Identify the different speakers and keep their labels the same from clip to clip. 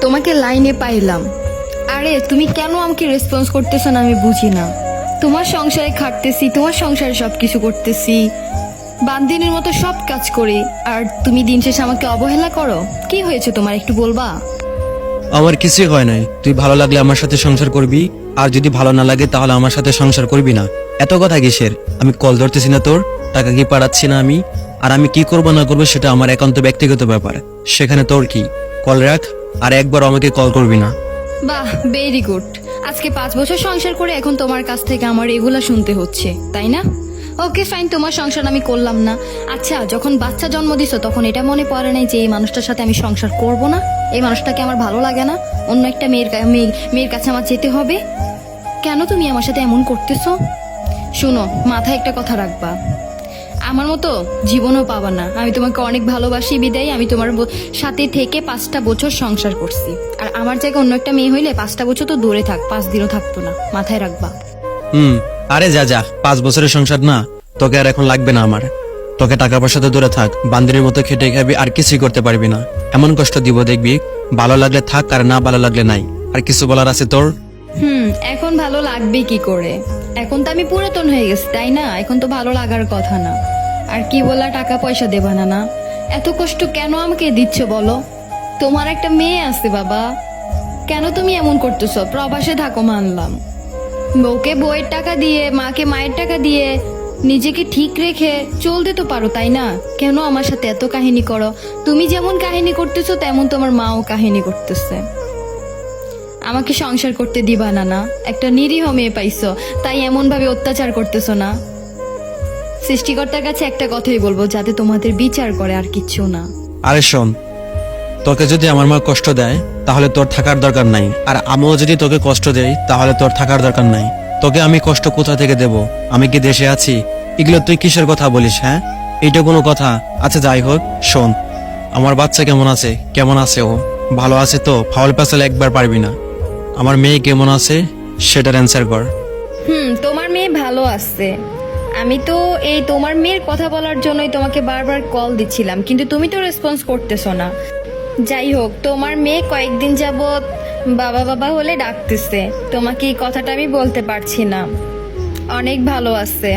Speaker 1: তোমাকে লাইনে পাইলাম। আরে তুমি কেন আমাকে রেসপন্স করতেছো না আমি বুঝি না। তোমার সংসারে খাটতেছি, তোমার সংসারে সবকিছু করতেছি, বান্দিনের মতো সব কাজ করি, আর তুমি দিন শেষে আমাকে অবহেলা করো। কি হয়েছে তোমার একটু বলবা?
Speaker 2: আমার কিছুই হয় নাই। তুই ভালো লাগলে আমার সাথে সংসার করবি, আর যদি ভালো না লাগে তাহলে আমার সাথে সংসার করবি না। এত কথা কিসের? আমি কল ধরতেছি না তোর, টাকা কি পাঠাচ্ছি না আমি? আর আমি কি করবো না করবো সেটা আমার একান্ত ব্যক্তিগত ব্যাপার, সেখানে তোর কি? কল রাখ, আর একবার আমাকে কল করবি না।
Speaker 1: বাহ, ভেরি গুড। আজকে 5 বছর সংসার করে এখন তোমার কাছ থেকে আমার এগুলা শুনতে হচ্ছে, তাই না? ওকে ফাইন, তোমার সংসার আমি করলাম না। আচ্ছা, যখন বাচ্চা জন্ম দিছো তখন এটা মনে পড়ে নাই যে এই মানুষটার সাথে আমি সংসার করব না? এই মানুষটাকে আমার ভালো লাগে না? অন্য একটা মেয়ের কাছে আমার যেতে হবে? কেন তুমি আমার সাথে এমন করতেছো? শুনো, মাথায় একটা কথা রাখবা, আমার মতো জীবনও পাবা না। আমি তোমাকে অনেক ভালোবাসি বিদায় আমি তোমার সাথে থেকে 5টা বছর সংসার করছি। আর আমার জায়গায় অন্য একটা মেয়ে হইলে 5টা বছর তো দূরে থাক, 5 দিনও থাকতো না। মাথায় রাখবা।
Speaker 2: আরে যা যা, 5 বছরের সংসার না, তোকে আর এখন লাগবে না আমার। তোকে টাকা পয়সা তো দূরে থাক, বান্দিনের মতো খেটে খাবি, আর কিছুই করতে পারবি না। এমন কষ্ট দিব দেখবি, ভালো লাগলে থাক আর না ভালো লাগলে নাই। আর কিছু বলার আছে তোর?
Speaker 1: এখন ভালো লাগবে কি করে? এখন তো আমি পুরাতন হয়ে গেছি, তাই না? এখন তো ভালো লাগার কথা না। আর কি বলা, টাকা পয়সা দেবা না? না, এত কষ্ট কেন আমাকে দিচ্ছ বলো? তোমার একটা মেয়ে আছে বাবা, কেন তুমি এমন করতেছো? প্রবাসে থাকো মানলাম, বউকে বউয়ের টাকা দিয়ে, মাকে মায়ের টাকা দিয়ে নিজেকে ঠিক রেখে চলতে তো পারো, তাই না? কেন আমার সাথে এত কাহিনী করো? তুমি যেমন কাহিনী করতেছো তেমন তোমার মাও কাহিনী করতেছে। আমাকে সংসার করতে দিবা না? না, একটা নিরীহ মেয়ে পাইছো তাই এমন ভাবে অত্যাচার করতেছো না? সৃষ্টিকর্তার কাছে একটা কথাই বলবো, যাতে তোমাদের বিচার করে, আর কিচ্ছু না।
Speaker 2: আরে শোন, তোকে যদি আমার মা কষ্ট দেয় তাহলে তোর থাকার দরকার নাই, আর আমিও যদি তোকে কষ্ট দেই তাহলে তোর থাকার দরকার নাই। তোকে আমি কষ্ট কোথা থেকে দেব? আমি কি দেশে আছি? এগুলো তুই কিসের কথা বলিস? হ্যাঁ, এইটা কোনো কথা? আচ্ছা যাই হোক, শোন, আমার বাচ্চা কেমন আছে? কেমন আছে ও? ভালো আছে তো? ফাউল পেছালে একবার পারবি না। আমার মেয়ে কেমন আছে সেটার অ্যান্সার কর।
Speaker 1: তোমার মেয়ে ভালো আছে। আমি তো এই তোমার মেয়ের কথা বলার জন্যই তোমাকে বারবার কল দিচ্ছিলাম, কিন্তু তুমি তো রেসপন্স করতেছো না। যাই হোক, তোমার মেয়ে কয়েকদিন যাবত বাবা বাবা হলে ডাকতেছে, তোমাকে এই কথাটা আমি বলতে পারছি না। অনেক ভালো আছে।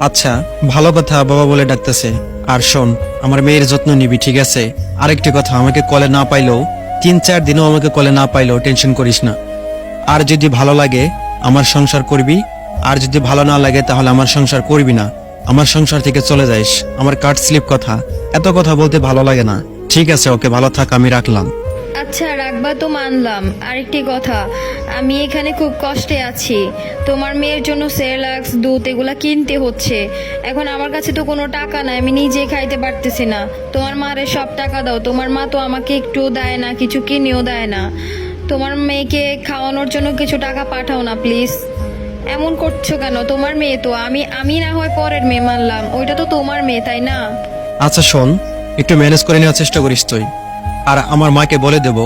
Speaker 2: আচ্ছা, ভালো কথা, বাবা বলে ডাকতেছে। আর শোন, আমার মেয়ের যত্ন নিবি, ঠিক আছে? আরেকটি কথা, আমাকে কলে না পাইলেও 3-4 দিনও আমাকে কলে না পাইলেও টেনশন করিস না। আর যদি ভালো লাগে আমার সংসার করবি, আর যদি ভালো না লাগে তাহলে আমার সংসার করবি না। আমার সংসার থেকে চলে যাইস। আমার কার্ড স্লিপ কথা, এত কথা বলতে ভালো লাগে না। ঠিক আছে, ওকে, ভালো থাক, আমি রাখলাম।
Speaker 1: আচ্ছা, রাখবা তো মানলাম। আরেকটি কথা, আমি এখানে খুব কষ্টে আছি। তোমার মেয়ের জন্য সেরেলাক্স, দুধ এগুলা কিনতে হচ্ছে। এখন আমার কাছে তো কোনো টাকা নাই, আমি নিজে খাইতে পারতেছি না। তোমার মারে সব টাকা দাও। তোমার মা তো আমাকে একটুও দেয় না, কিছু কিনেও দেয় না। তোমার মেয়েকে খাওয়ানোর জন্য কিছু টাকা পাঠাও না প্লিজ। এমন করছো কেন? তোমার মেয়ে তো, আমি না হয় পরের মেয়ে মানলাম, ওইটা তো তোমার মেয়ে, তাই না?
Speaker 2: আচ্ছা শোন, একটু ম্যানেজ করে নেওয়ার চেষ্টা করিস তুই। আর আমার মাকে বলে দেব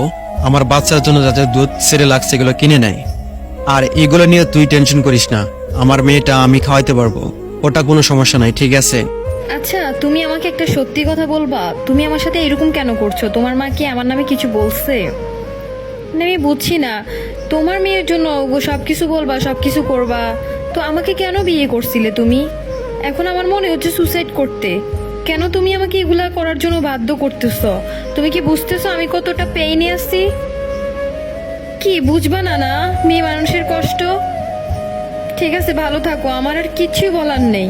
Speaker 2: আমার বাচ্চার জন্য যাতে দুধ সেরেলাক্স এগুলো কিনে নেয়। আর এগুলো নিয়ে তুই টেনশন করিস না, আমার মেয়েটা আমি খাওয়াইতে পারবো, ওটা কোনো সমস্যা নাই, ঠিক আছে?
Speaker 1: আচ্ছা, তুমি আমাকে একটা সত্যি কথা বলবা, তুমি আমার সাথে এরকম কেন করছো? তোমার মা কি আমার নামে কিছু বলছে? না, আমি বুঝছি না। তোমার মেয়ের জন্য সবকিছু বলবা, সবকিছু করবা, তো আমাকে কেন বিয়ে করছিলে তুমি? এখন আমার মনে হচ্ছে সুসাইড করতে। কেন তুমি আমাকে এগুলা করার জন্য বাধ্য করতেছো? তুমি কি বুঝতেছো আমি কতটা পেইনে আছি? কি বুঝবা না? না, মেয়ে মানুষের কষ্ট। ঠিক আছে, ভালো থাকো, আমার আর কিছুই বলার নেই।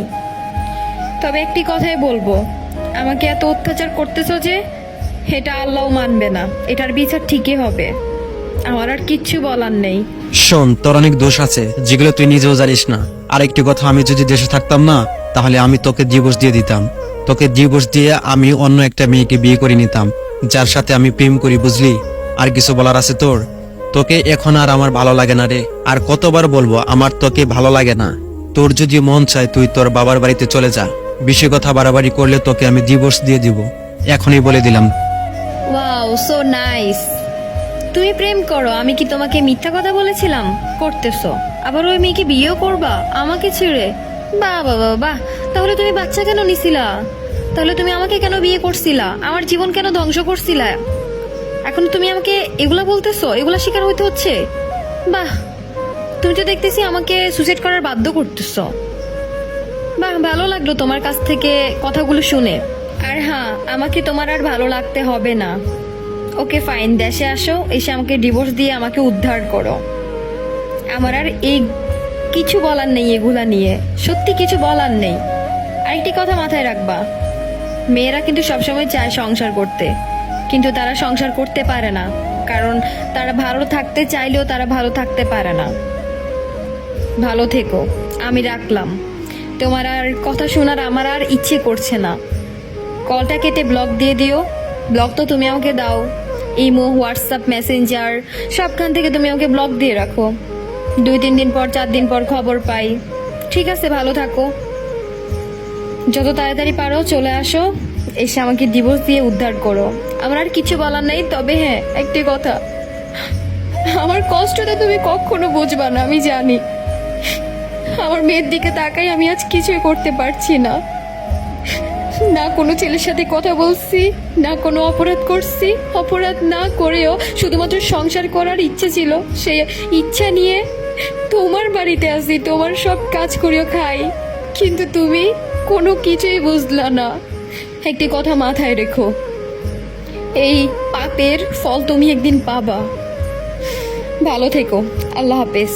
Speaker 1: তবে একটি কথাই বলবো, আমাকে এত অত্যাচার করতেছো যে, এটা আল্লাহ মানবে না, এটার বিচার ঠিকই হবে। আমার আর কিচ্ছু বলার নেই।
Speaker 2: শোন, তোর অনেক দোষ আছে যেগুলো তুই নিজেও জানিস না। আর একটি কথা, আমি যদি দেশে থাকতাম না তাহলে আমি তোকে ডিভোর্স দিয়ে দিতাম। তোকে ডিভোর্স দিয়ে আমি অন্য একটা মেয়েকে বিয়ে করে নিতাম, যার সাথে আমি প্রেম করি, বুঝলি? আর কিছু বলার আছে তোর? তোকে এখন আর আমার ভালো লাগে না রে। আর কতবার বলবো আমার তোকে ভালো লাগে না? তোর যদি মন চায় তুই তোর বাবার বাড়িতে চলে যা। বেশি কথা বাড়াবাড়ি করলে তোকে আমি ডিভোর্স দিয়ে দিব, এখনই বলে দিলাম।
Speaker 1: Wow, so nice. তুমি প্রেম করো, আমি কি তোমাকে মিথ্যা কথা বলেছিলাম? করতেছো। আবার ওই মেয়েকে বিয়েও করবা আমাকে ছেড়ে? বাহ বাহ বাহ বাহ। তাহলে তুমি বাচ্চা কেন নিছিলা? তাহলে তুমি আমাকে কেন বিয়ে করছিলা? আমার জীবন কেন ধ্বংস করছিলা? এখন তুমি আমাকে এগুলা বলতেছো, এগুলা শিকার হইতে হচ্ছে? বাহ, তুমি তো দেখতেছি আমাকে সুসাইড করার বাধ্য করতেছো। বাহ, ভালো লাগলো তোমার কাছ থেকে কথাগুলো শুনে। আর হ্যাঁ, আমাকে তোমার আর ভালো লাগতে হবে না। ওকে ফাইন, দেশে আসো, এসে আমাকে ডিভোর্স দিয়ে আমাকে উদ্ধার করো। আমার আর এই কিছু বলার নেই এগুলা নিয়ে, সত্যি কিছু বলার নেই। আরেকটি কথা মাথায় রাখবা, মেয়েরা কিন্তু সবসময় চায় সংসার করতে, কিন্তু তারা সংসার করতে পারে না, কারণ তারা ভালো থাকতে চাইলেও তারা ভালো থাকতে পারে না। ভালো থেকো, আমি রাখলাম। তোমার আর কথা শোনার আমার আর ইচ্ছে করছে না। কলটা কেটে ব্লক দিয়ে দিও। ব্লক তো তুমি আমাকে দাও, ইমো, হোয়াটসঅ্যাপ, মেসেঞ্জার সবখান থেকে তুমি আমাকে ব্লক দিয়ে রাখো। 2-3 দিন পর 4 দিন পর খবর পাই। ঠিক আছে, ভালো থাকো। যত তাড়াতাড়ি পারো চলে আসো, এসে আমাকে ডিভোর্স দিয়ে উদ্ধার করো। আমার আর কিছু বলার নেই, তবে হ্যাঁ একটি কথা, আমার কষ্টটা তুমি কখনো বুঝবা না, আমি জানি। আমার মেয়ের দিকে তাকাই আমি আজ কিছুই করতে পারছি না। না কোনো ছেলের সাথে কথা বলছি, না কোনো অপরাধ করছি। অপরাধ না করেও শুধুমাত্র সংসার করার ইচ্ছে ছিল, সেই ইচ্ছা নিয়ে তোমার বাড়িতে আসি, তোমার সব কাজ করেও খাই, কিন্তু তুমি কোনো কিছুই বুঝলা না। একটি কথা মাথায় রেখো, এই পাপের ফল তুমি একদিন পাবা। ভালো থেকো, আল্লাহ হাফেজ।